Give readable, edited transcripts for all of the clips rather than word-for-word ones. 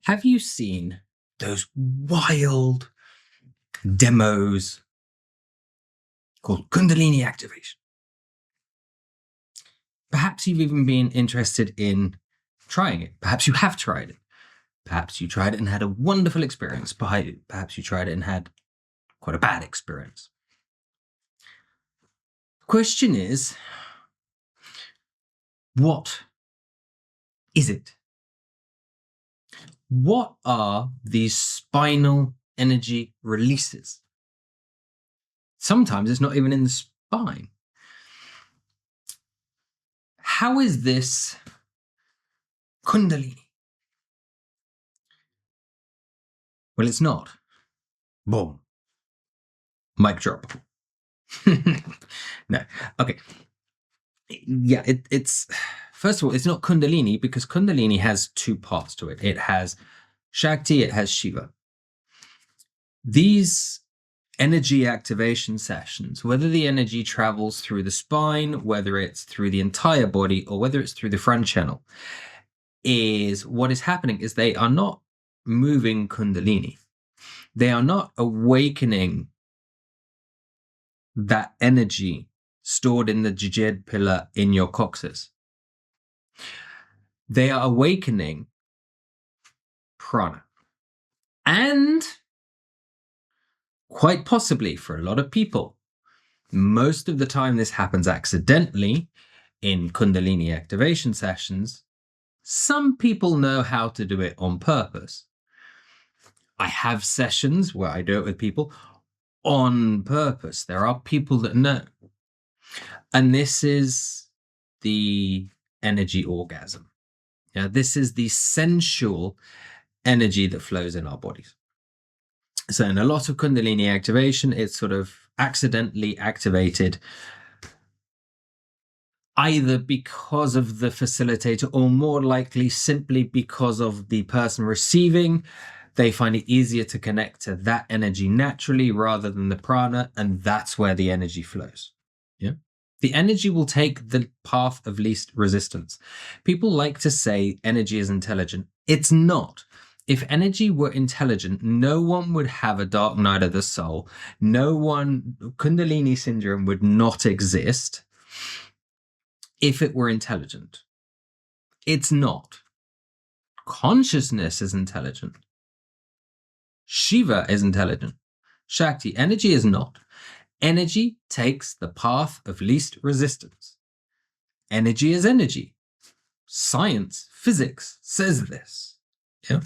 Have you seen those wild demos called Kundalini Activation? Perhaps you've even been interested in trying it. Perhaps you have tried it. Perhaps you tried it and had a wonderful experience. Perhaps you tried it and had quite a bad experience. The question is, what is it? What are these spinal energy releases? Sometimes it's not even in the spine. How is this Kundalini? Well, it's not. Boom. Mic drop. No. Okay. Yeah, it's first of all, it's not Kundalini because Kundalini has two parts to it. It has Shakti, it has Shiva. These energy activation sessions, whether the energy travels through the spine, whether it's through the entire body, or whether it's through the front channel, is what is happening is they are not moving Kundalini. They are not awakening that energy stored in the Jajed pillar in your coccyx. They are awakening Prana. And quite possibly for a lot of people, most of the time this happens accidentally in Kundalini activation sessions. Some people know how to do it on purpose. I have sessions where I do it with people on purpose. There are people that know. And this is the energy orgasm. Yeah, this is the sensual energy that flows in our bodies. So in a lot of Kundalini activation, it's sort of accidentally activated either because of the facilitator or more likely simply because of the person receiving. They find it easier to connect to that energy naturally rather than the prana, and that's where the energy flows. Yeah. The energy will take the path of least resistance. People like to say energy is intelligent. It's not. If energy were intelligent, no one would have a dark night of the soul. Kundalini syndrome would not exist if it were intelligent. It's not. Consciousness is intelligent. Shiva is intelligent. Shakti, energy is not. Energy takes the path of least resistance. Energy is energy. Science, physics says this. Yeah.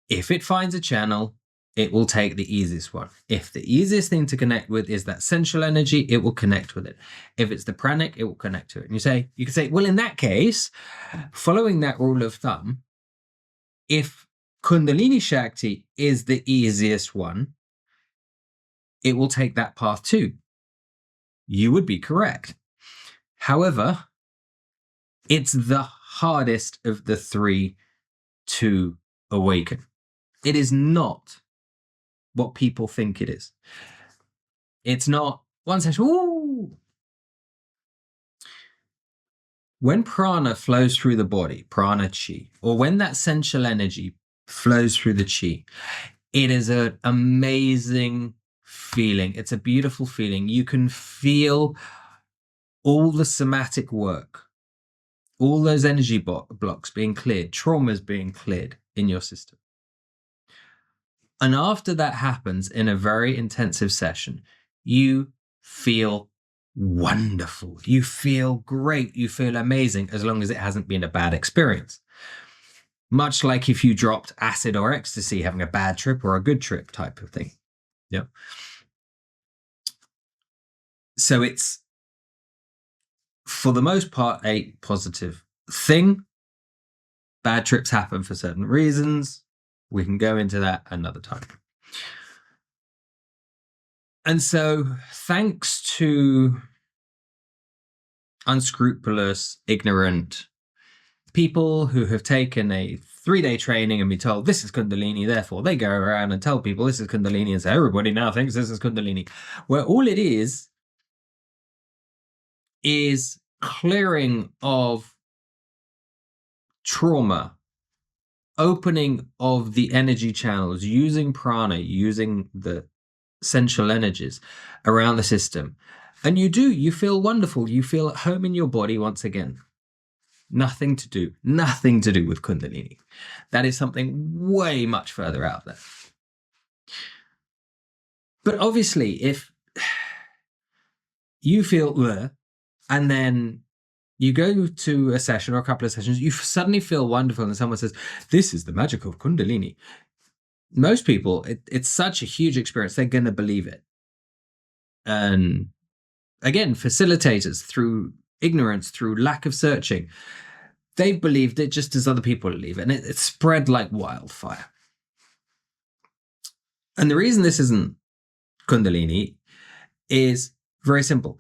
If it finds a channel, it will take the easiest one. If the easiest thing to connect with is that sensual energy, it will connect with it. If it's the pranic, it will connect to it. And you can say, well, in that case, following that rule of thumb, if Kundalini Shakti is the easiest one, it will take that path too. You would be correct. However, it's the hardest of the three to awaken. It is not what people think it is. It's not one session. Ooh. When prana flows through the body, prana chi, or when that sensual energy flows through the chi, it is an amazing feeling. It's a beautiful feeling. You can feel all the somatic work, all those energy blocks being cleared, traumas being cleared in your system. And after that happens in a very intensive session, you feel wonderful. You feel great. You feel amazing as long as it hasn't been a bad experience. Much like if you dropped acid or ecstasy, having a bad trip or a good trip type of thing. Yeah. So it's, for the most part, a positive thing. Bad trips happen for certain reasons. We can go into that another time. And so, thanks to unscrupulous, ignorant people who have taken a 3-day training and be told this is Kundalini, therefore they go around and tell people this is Kundalini and say everybody now thinks this is Kundalini, where all it is clearing of trauma opening of the energy channels, using prana, using the sensual energies around the system. And you feel wonderful. You feel at home in your body once again. Nothing to do with Kundalini. That is something way much further out there. But obviously, if you feel and then you go to a session or a couple of sessions, you suddenly feel wonderful, and someone says, "This is the magic of Kundalini." Most people, it's such a huge experience, they're going to believe it. And again, facilitators, through ignorance, through lack of searching, they believed it just as other people believe it, and it spread like wildfire. And the reason this isn't Kundalini is very simple.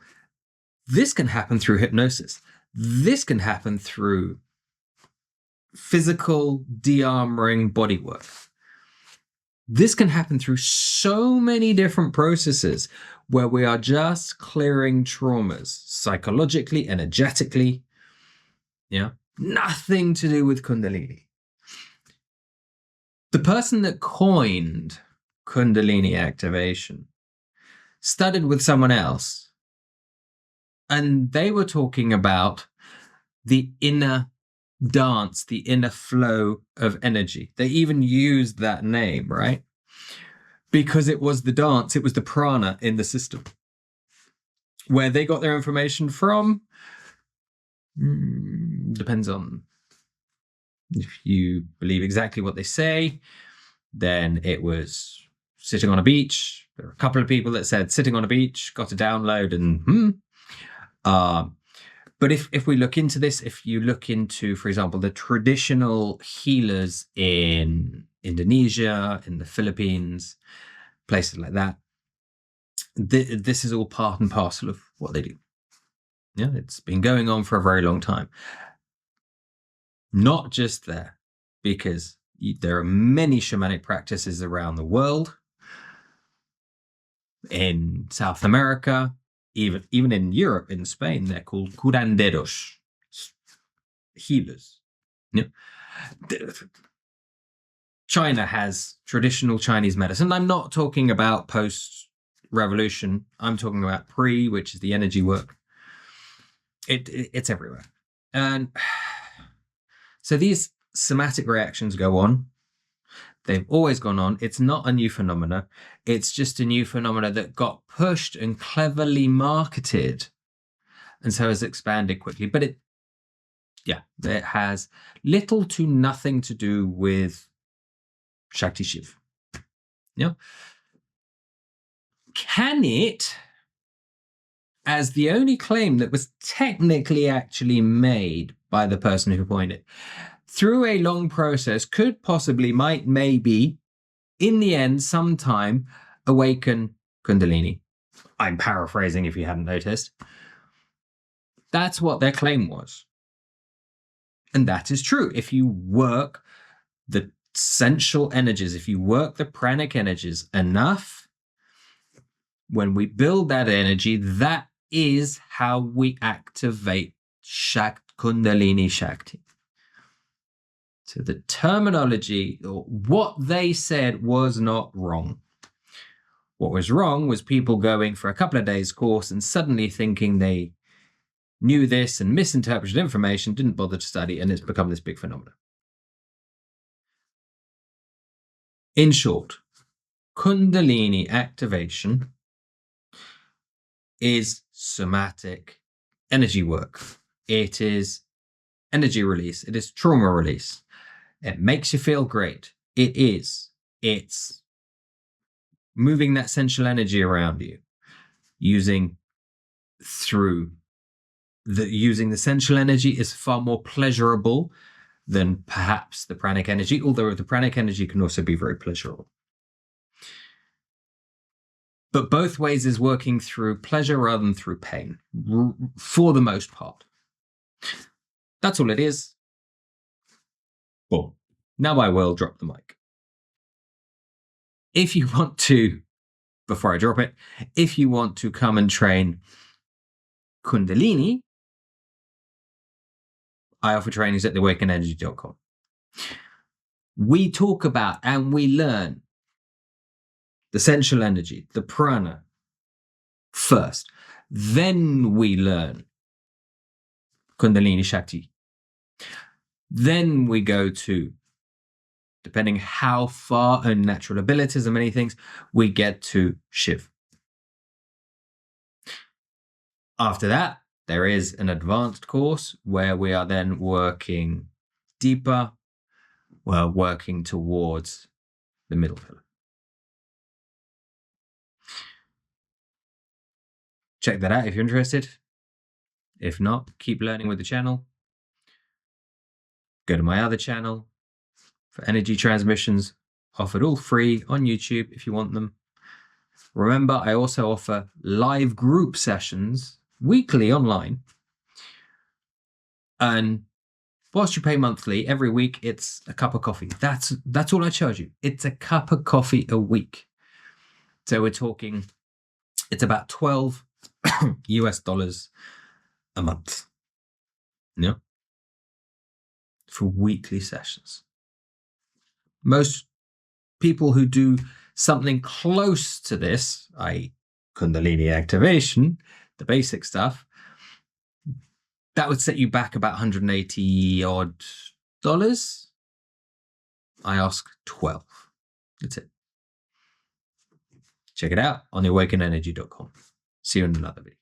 This can happen through hypnosis. This can happen through physical de-armoring body work. This can happen through so many different processes where we are just clearing traumas psychologically, energetically. Yeah, nothing to do with Kundalini. The person that coined Kundalini activation studied with someone else, and they were talking about the inner dance, the inner flow of energy. They even used that name, right? Because it was the dance, it was the prana in the system. Where they got their information from depends on if you believe exactly what they say. Then it was sitting on a beach. There were a couple of people that said sitting on a beach, got a download, and but if we look into this, if you look into, for example, the traditional healers in Indonesia, in the Philippines, places like that, this is all part and parcel of what they do. Yeah, it's been going on for a very long time. Not just there, because there are many shamanic practices around the world, in South America, even in Europe, in Spain, they're called curanderos, healers. Yeah. China has traditional Chinese medicine. I'm not talking about post-revolution. I'm talking about pre, which is the energy work. It's everywhere. And so these somatic reactions go on. They've always gone on. It's not a new phenomena. It's just a new phenomena that got pushed and cleverly marketed, and so has expanded quickly. But it has little to nothing to do with Shakti Shiva. Yeah. Can it, as the only claim that was technically actually made by the person who coined it, through a long process, could possibly, might, maybe, in the end, sometime, awaken Kundalini? I'm paraphrasing if you hadn't noticed. That's what their claim was. And that is true. If you work the sensual energies, if you work the pranic energies enough, when we build that energy, that is how we activate Kundalini Shakti. So the terminology, or what they said, was not wrong. What was wrong was people going for a couple of days course and suddenly thinking they knew this and misinterpreted information, didn't bother to study, and it's become this big phenomenon. In short, Kundalini activation is somatic energy work. It is energy release. It is trauma release. It makes you feel great. It's moving that sensual energy around you, using the sensual energy is far more pleasurable than perhaps the pranic energy, although the pranic energy can also be very pleasurable. But both ways is working through pleasure rather than through pain, for the most part. That's all it is. Boom. Now I will drop the mic. If you want to, before I drop it, if you want to come and train Kundalini, I offer trainings at theawakenenergy.com. We talk about and we learn the sensual energy, the prana, first. Then we learn Kundalini Shakti. Then we go to, depending how far and natural abilities and many things, we get to Shiva. After that, there is an advanced course where we are then working deeper. We're working towards the middle pillar. Check that out if you're interested. If not, keep learning with the channel. Go to my other channel for energy transmissions, offered all free on YouTube if you want them. Remember, I also offer live group sessions weekly online. And whilst you pay monthly, every week it's a cup of coffee. That's all I charge you. It's a cup of coffee a week. So we're talking, it's about $12 US a month. Yeah. For weekly sessions. Most people who do something close to this, i.e. Kundalini activation, the basic stuff, that would set you back about 180 odd dollars. I ask 12. That's it. Check it out on theawakenenergy.com. See you in another video.